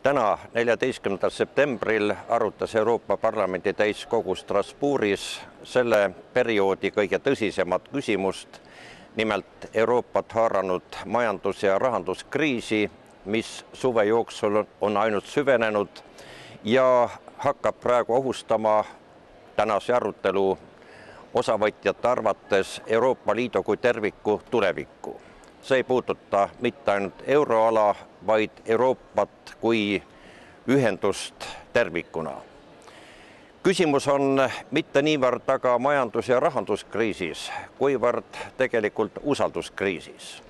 Täna 14. septembril arutas Euroopa Parlamendi täiskogu Strasbourgis selle perioodi kõige tõsisemat küsimust, nimelt Euroopat haaranud majandus- ja rahanduskriisi, mis suve jooksul on ainult süvenenud ja hakkab praegu ohustama tänase arutelu osavõtjate arvates Euroopa Liidu kui terviku tulevikku. See ei puuduta mitte ainult euroala, vaid Euroopat kui ühendust tervikuna. Küsimus on mitte niivõrd aga majandus- ja rahanduskriisis, kuivõrd tegelikult usalduskriisis.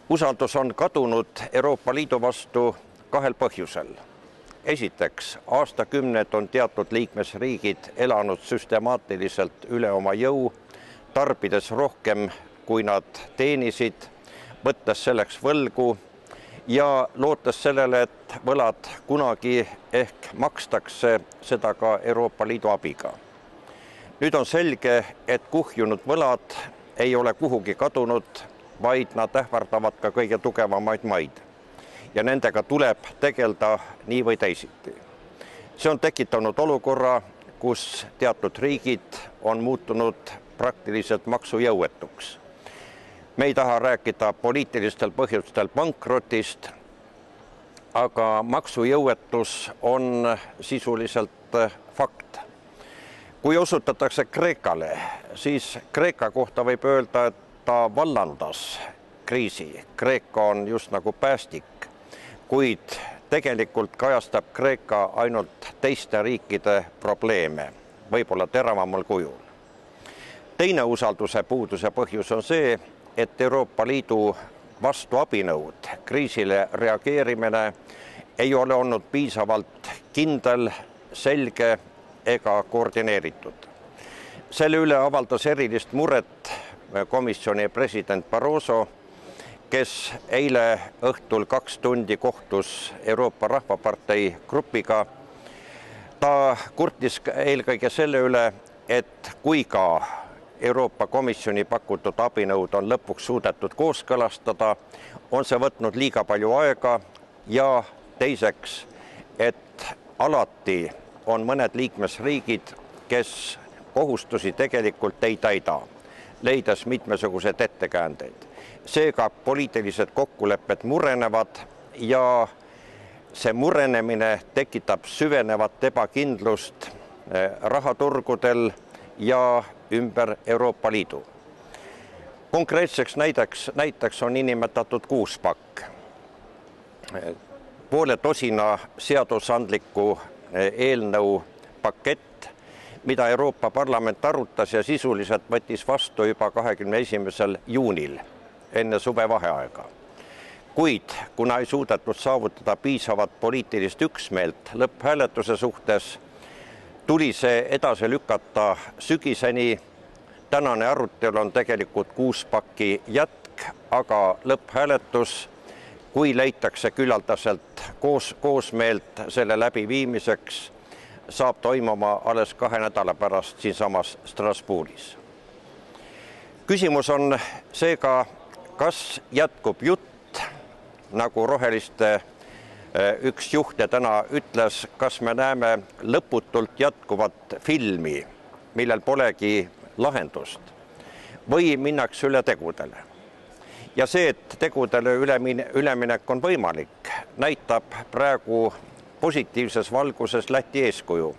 Usaldus on kadunud Euroopa Liidu vastu kahel põhjusel. Esiteks, aastakümned on teatud liikmesriigid elanud süstemaatiliselt üle oma jõu, tarbides rohkem, kui nad teenisid, võttes selleks võlgu ja lootes sellele, et võlad kunagi ehk makstakse, seda ka Euroopa Liidu abiga. Nüüd on selge, et kuhjunud võlad ei ole kuhugi kadunud, vaid nad ähvardavad ka kõige tugevamaid maid. Ja nendega tuleb tegeleda nii või teisiti. See on tekitanud olukorra, kus teatud riigid on muutunud praktiliselt maksujõuetuks. Me ei taha rääkida poliitilistel põhjustel pankrotist, aga maksujõuetus on sisuliselt fakt. Kui osutatakse Kreekale, siis Kreeka kohta võib öelda, et ta vallandas kriisi. Kreeka on just nagu päästik, kuid tegelikult kajastab Kreeka ainult teiste riikide probleeme, võib-olla teravamal kujul. Teine usalduse puuduse põhjus on see, et Euroopa Liidu vastuabinõud, kriisile reageerimine ei ole olnud piisavalt kindel, selge ega koordineeritud. Selle üle avaldas erilist muret komisjoni president Barroso, kes eile õhtul 2 tundi kohtus Euroopa Rahvapartei grupiga. Ta kurtis eelkõige selle üle, et kui ka Euroopa Komisjoni pakutud abinõud on lõpuks suudetud kooskõlastada, on see võtnud liiga palju aega ja teiseks, et alati on mõned liikmesriigid, kes kohustusi tegelikult ei täida, leides mitmesugused ettekäändeid. Seega poliitilised kokkulepped murenevad ja see murenemine tekitab süvenevat ebakindlust rahaturgudel ja ümber Euroopa Liidu. Konkreetseks näiteks on inimetatud 6 pakk. Poole tosina seadusandliku eelnõu pakett, mida Euroopa Parlament arutas ja sisuliselt võttis vastu juba 21. juunil enne suvevaheaega. Kuid kuna ei suudetud saavutada piisavat poliitilist üksmeelt lõpphääletuse suhtes, tuli see edasi lükata sügiseni. Tänane arutelu on tegelikult 6 pakki jätk, aga lõpphääletus, kui leitakse küllaldaselt koosmeelt selle läbiviimiseks, saab toimuma alles 2 nädala pärast siinsamas Strasbourgis. Küsimus on seega, kas jätkub jutt, nagu roheliste üks juhte täna ütles, kas me näeme lõputult jätkuvat filmi, millel polegi lahendust, või minnakse üle tegudele. Ja see, et tegudele üleminek on võimalik, näitab praegu positiivses valguses Läti eeskuju.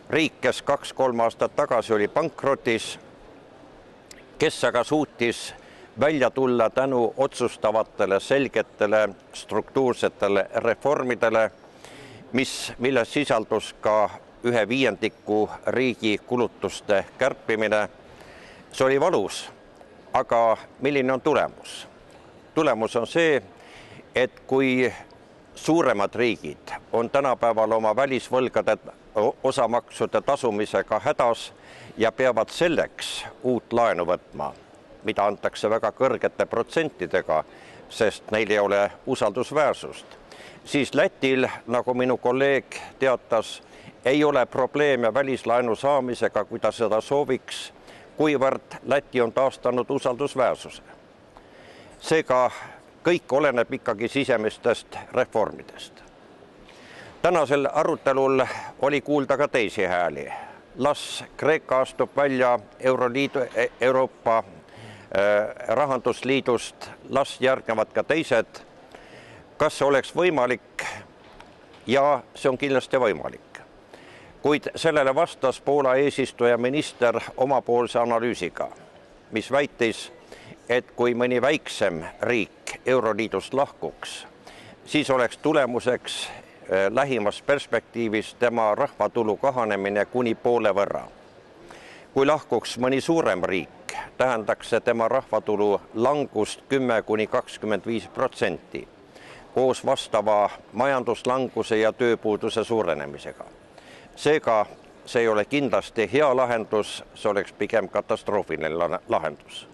Riik, kes 2-3 aastat tagasi oli pankrotis, kes aga suutis välja tulla tänu otsustavatele, selgetele, struktuursetele reformidele, milles sisaldus ka 1/5 riigi kulutuste kärpimine. See oli valus, aga milline on tulemus? Tulemus on see, et kui suuremad riigid on tänapäeval oma välisvõlgade osamaksude tasumisega hädas ja peavad selleks uut laenu võtma, mida antakse väga kõrgete protsentidega, sest neil ei ole usaldusväärsust, siis Lätil, nagu minu kolleeg teatas, ei ole probleeme välislaenu saamisega, kui ta seda sooviks, kuivõrd Läti on taastanud usaldusväärsuse. Seega kõik oleneb ikkagi sisemistest reformidest. Tänasel arutelul oli kuulda ka teisi hääli. Las Kreeka astub välja Euroopa rahandusliidust, las järgnevad ka teised. Kas see oleks võimalik? Ja see on kindlasti võimalik. Kuid sellele vastas Poola eesistuja minister omapoolse analüüsiga, mis väitis, et kui mõni väiksem riik Euroliidust lahkuks, siis oleks tulemuseks lähimas perspektiivis tema rahvatulu kahanemine kuni poole võrra. Kui lahkuks mõni suurem riik, tähendaks see tema rahvatulu langust 10–25% koos vastava majanduslanguse ja tööpuuduse suurenemisega. Seega see ei ole kindlasti hea lahendus, see oleks pigem katastroofiline lahendus.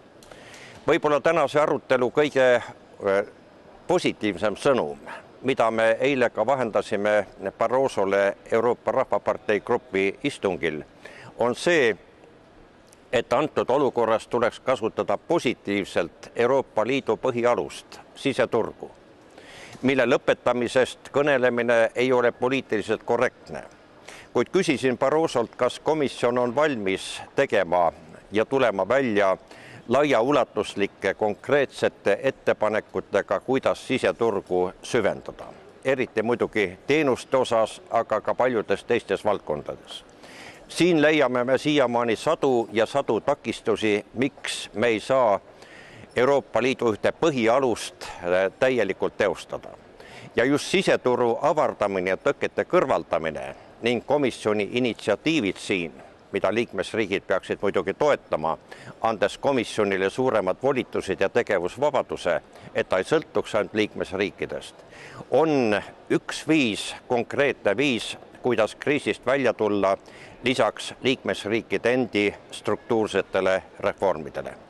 Võib-olla tänase arutelu kõige positiivsem sõnum, mida me eile ka vahendasime Barrosole Euroopa Rahvapartei grupi istungil, on see, et antud olukorras tuleks kasutada positiivselt Euroopa Liidu põhialust, siseturgu, mille lõpetamisest kõnelemine ei ole poliitiliselt korrektne. Kuid küsisin Barrosolt, kas komisjon on valmis tegema ja tulema välja laiaulatuslike konkreetsete ettepanekutega, kuidas siseturgu süvendada. Eriti muidugi teenuste osas, aga ka paljudes teistes valdkondades. Siin leiame me siiamaani sadu ja sadu takistusi, miks me ei saa Euroopa Liidu ühte põhialust täielikult teostada. Ja just siseturu avardamine ja tõkete kõrvaldamine ning komisjoni initsiatiivid siin, mida liikmesriigid peaksid muidugi toetama, andes komisjonile suuremad volitused ja tegevusvabaduse, et ta ei sõltuks ainult liikmesriikidest, on üks viis, konkreetne viis, kuidas kriisist välja tulla lisaks liikmesriikide endi struktuursetele reformidele.